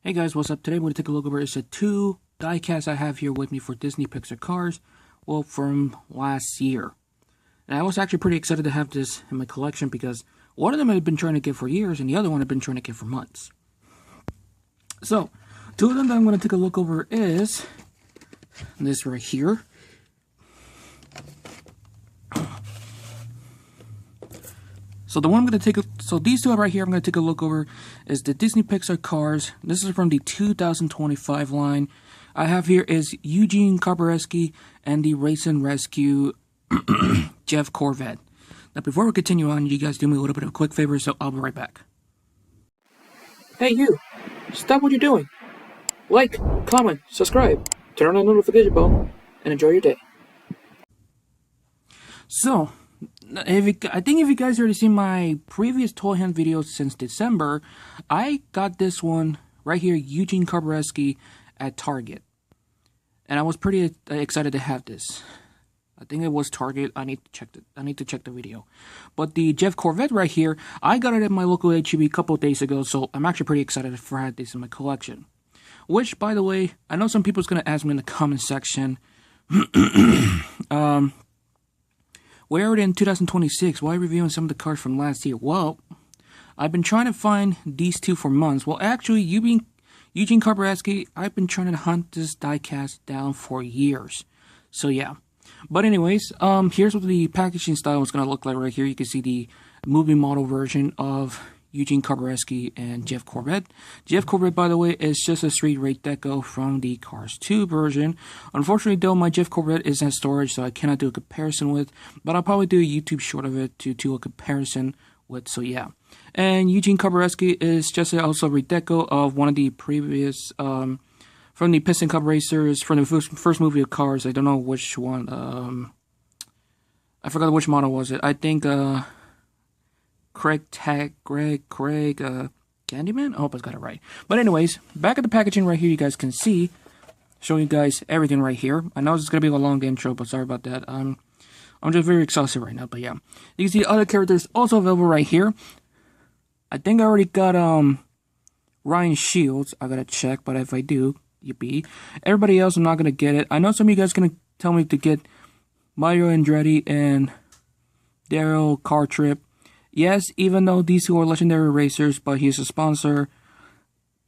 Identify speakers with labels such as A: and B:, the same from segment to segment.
A: Hey guys, what's up? Today we're going to take a look over the two diecasts I have here with me for Disney Pixar cars, well, from last year. And I was actually pretty excited to have this in my collection because one of them I've been trying to get for years and the other one I've been trying to get for months. So, two of them that I'm going to take a look over is this right here. So the one I'm going to these two right here I'm going to take a look over is the Disney Pixar cars. This is from the 2025 line. I have here is Eugene Carbureski and the Race and Rescue Jeff Gorvette. Now before we continue on, you guys do me a little bit of a quick favor, so I'll be right back. Hey you, stop what you're doing. Like, comment, subscribe, turn on the notification bell, and enjoy your day. So, I think if you guys already seen my previous toy hunt videos since December, I got this one right here, Eugene Carbureski, at Target. And I was pretty excited to have this. I think it was Target. I need to check the video. But the Jeff Gorvette right here, I got it at my local HEB a couple of days ago, so I'm actually pretty excited to have this in my collection. Which, by the way, I know some people's going to ask me in the comment section, we're already in 2026. Why are you reviewing some of the cars from last year? Well, I've been trying to find these two for months. Well, actually, Eugene Carbureski, I've been trying to hunt this diecast down for years. So, yeah. But anyways, here's what the packaging style is going to look like right here. You can see the movie model version of Eugene Carbureski and Jeff Gorvette. Jeff Gorvette, by the way, is just a straight rate deco from the Cars 2 version. Unfortunately, though, my Jeff Gorvette is in storage, so I cannot do a comparison with, but I'll probably do a YouTube short of it to do a comparison with, so yeah. And Eugene Carbureski is just also a redeco of one of the previous, from the Piston Cup Racers, from the first movie of Cars. I don't know which one, I forgot which model was it. I think, Candyman? I hope I got it right. But anyways, back at the packaging right here, you guys can see, showing you guys everything right here. I know this is going to be a long intro, but sorry about that. I'm just very exhausted right now, but yeah. You can see other characters also available right here. I think I already got, Ryan Shields. I gotta check, but if I do, yippee. Everybody else, I'm not gonna get it. I know some of you guys are gonna tell me to get Mario Andretti and Daryl Cartrip. Yes, even though these two are legendary racers, but he's a sponsor.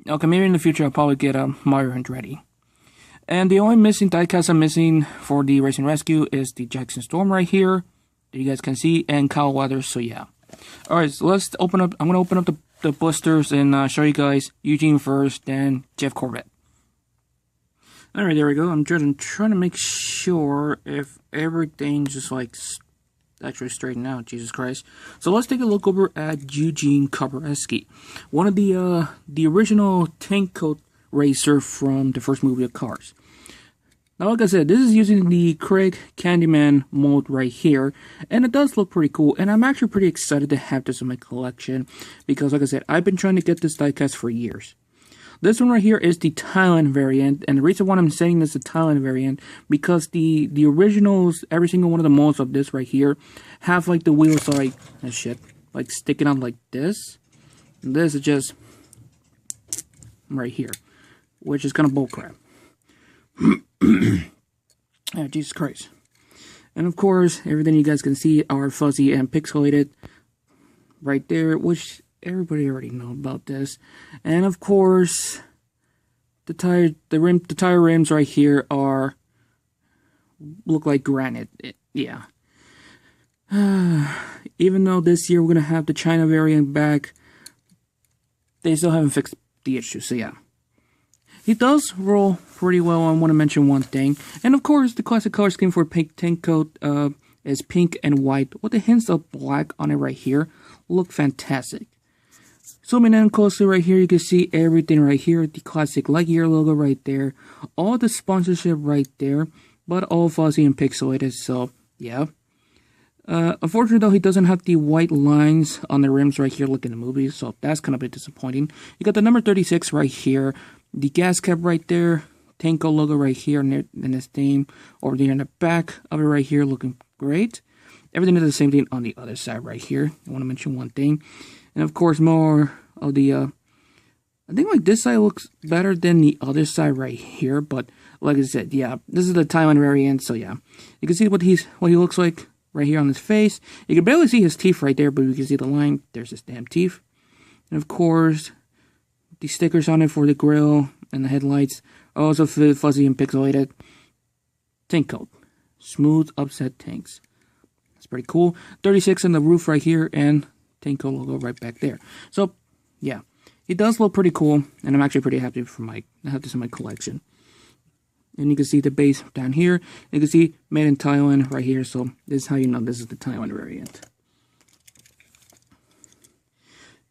A: Okay, maybe in the future I'll probably get Mario Andretti. And the only missing diecast I'm missing for the Racing Rescue is the Jackson Storm right here, that you guys can see, and Kyle Weathers, so yeah. Alright, so let's open up, I'm going to open up the blisters and show you guys Eugene first, then Jeff Gorvette. Alright, there we go. I'm trying to make sure if everything's just like actually straighten out, Jesus Christ. So let's take a look over at Eugene Carbureski, one of the original tank coat racer from the first movie of Cars. Now, like I said, this is using the Craig Candyman mold right here, and it does look pretty cool, and I'm actually pretty excited to have this in my collection, because like I said, I've been trying to get this diecast for years. This one right here is the Thailand variant, and the reason why I'm saying this is the Thailand variant, because the originals, every single one of the molds of this right here, have like the wheels like, like sticking out like this. And this is just right here, which is kind of bullcrap. Oh, Jesus Christ. And of course, everything you guys can see are fuzzy and pixelated right there, which everybody already know about this. And of course, the tire rims right here look like granite. Yeah. Even though this year we're gonna have the China variant back, they still haven't fixed the issue. So yeah, he does roll pretty well. I want to mention one thing, and of course, the classic color scheme for pink tank coat is pink and white with the hints of black on it right here. Look fantastic. Zooming in closely right here, you can see everything right here. The classic Lightyear logo right there. All the sponsorship right there. But all fuzzy and pixelated, so yeah. Unfortunately though, he doesn't have the white lines on the rims right here like in the movie. So that's kind of a bit disappointing. You got the number 36 right here. The gas cap right there. Tanko logo right here in this theme. Over there in the back of it right here, looking great. Everything is the same thing on the other side right here. I want to mention one thing. And of course, more of the I think like this side looks better than the other side right here, but like I said, yeah, this is the Taiwan variant, so yeah. You can see what he looks like right here on his face. You can barely see his teeth right there, but you can see the line. There's his damn teeth. And of course, the stickers on it for the grill and the headlights are also fuzzy and pixelated. Tank coat. Smooth upset tanks. That's pretty cool. 36 on the roof right here, and tank coat logo right back there. So, yeah. It does look pretty cool, and I'm actually pretty happy for I have this in my collection. And you can see the base down here. You can see made in Taiwan right here, so this is how you know this is the Taiwan variant.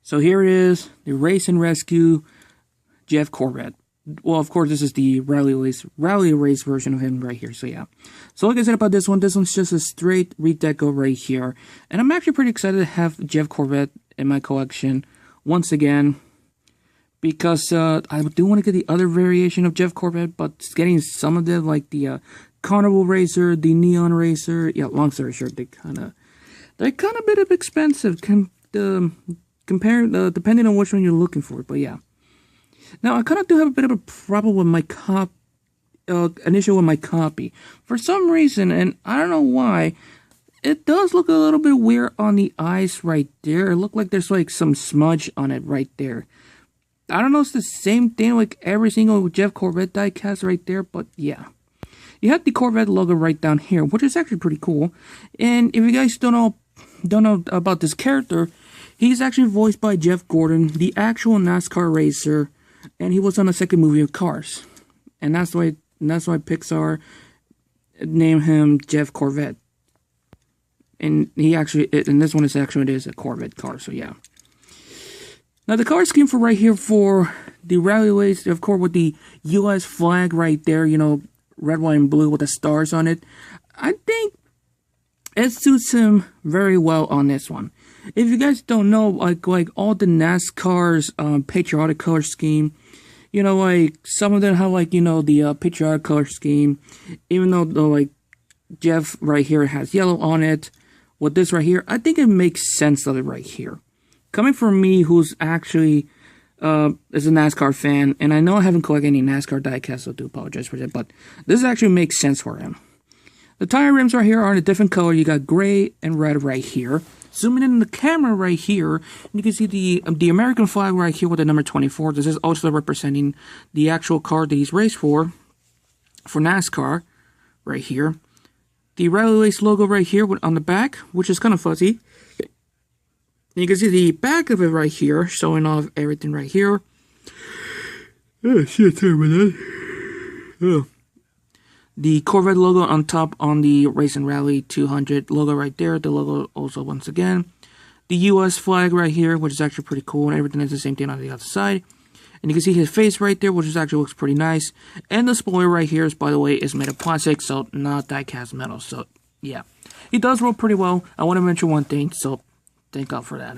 A: So here is the Race and Rescue Jeff Gorvette. Well, of course, this is the rally race version of him right here, so yeah. So like I said about this one's just a straight redeco right here. And I'm actually pretty excited to have Jeff Gorvette in my collection once again. Because I do want to get the other variation of Jeff Gorvette, but getting some of them, like the Carnival Racer, the Neon Racer, yeah, long story short, they're kind of a bit of expensive, depending on which one you're looking for, but yeah. Now, I kind of do have a bit of a problem with my an issue with my copy. For some reason, and I don't know why, it does look a little bit weird on the eyes right there. It looked like there's like some smudge on it right there. I don't know, it's the same thing like every single Jeff Gorvette diecast right there, but yeah. You have the Gorvette logo right down here, which is actually pretty cool. And if you guys don't know about this character, he's actually voiced by Jeff Gordon, the actual NASCAR racer, and he was on the second movie of Cars. And that's why Pixar named him Jeff Gorvette. And this one is actually a Corvette car, so yeah. Now, the color scheme for right here for the rally race, of course, with the U.S. flag right there, you know, red, white, and blue with the stars on it, I think it suits him very well on this one. If you guys don't know, like all the NASCAR's patriotic color scheme, you know, like some of them have like, you know, the patriotic color scheme, even though like Jeff right here has yellow on it. With this right here, I think it makes sense of it right here. Coming from me, who's actually is a NASCAR fan, and I know I haven't collected any NASCAR diecasts, so I do apologize for that, but this actually makes sense for him. The tire rims right here are in a different color. You got gray and red right here. Zooming in the camera right here, you can see the American flag right here with the number 24. This is also representing the actual car that he's raced for NASCAR right here. The rally race logo right here on the back, which is kind of fuzzy. And you can see the back of it right here, showing off everything right here. Oh, shit, sorry about that. Oh. The Corvette logo on top on the Race and Rally 200 logo right there. The logo also, once again. The U.S. flag right here, which is actually pretty cool. And everything is the same thing on the other side. And you can see his face right there, which actually looks pretty nice. And the spoiler right here, by the way, is made of plastic, so not die-cast metal. So, yeah. He does roll pretty well. I want to mention one thing, so thank God for that.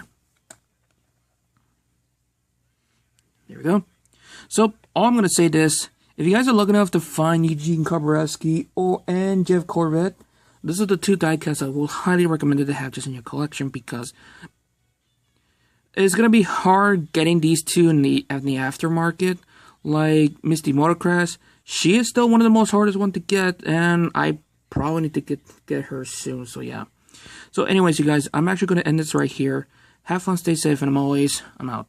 A: There we go. So, all I'm going to say this. If you guys are lucky enough to find Eugene Carbureski and Jeff Gorvette, these are the two diecasts I will highly recommend to have just in your collection, because it's going to be hard getting these two in the aftermarket. Like Misty Motocross, she is still one of the most hardest one to get, and I probably need to get her soon, so yeah. So anyways, you guys, I'm actually going to end this right here. Have fun, stay safe, and I'm out.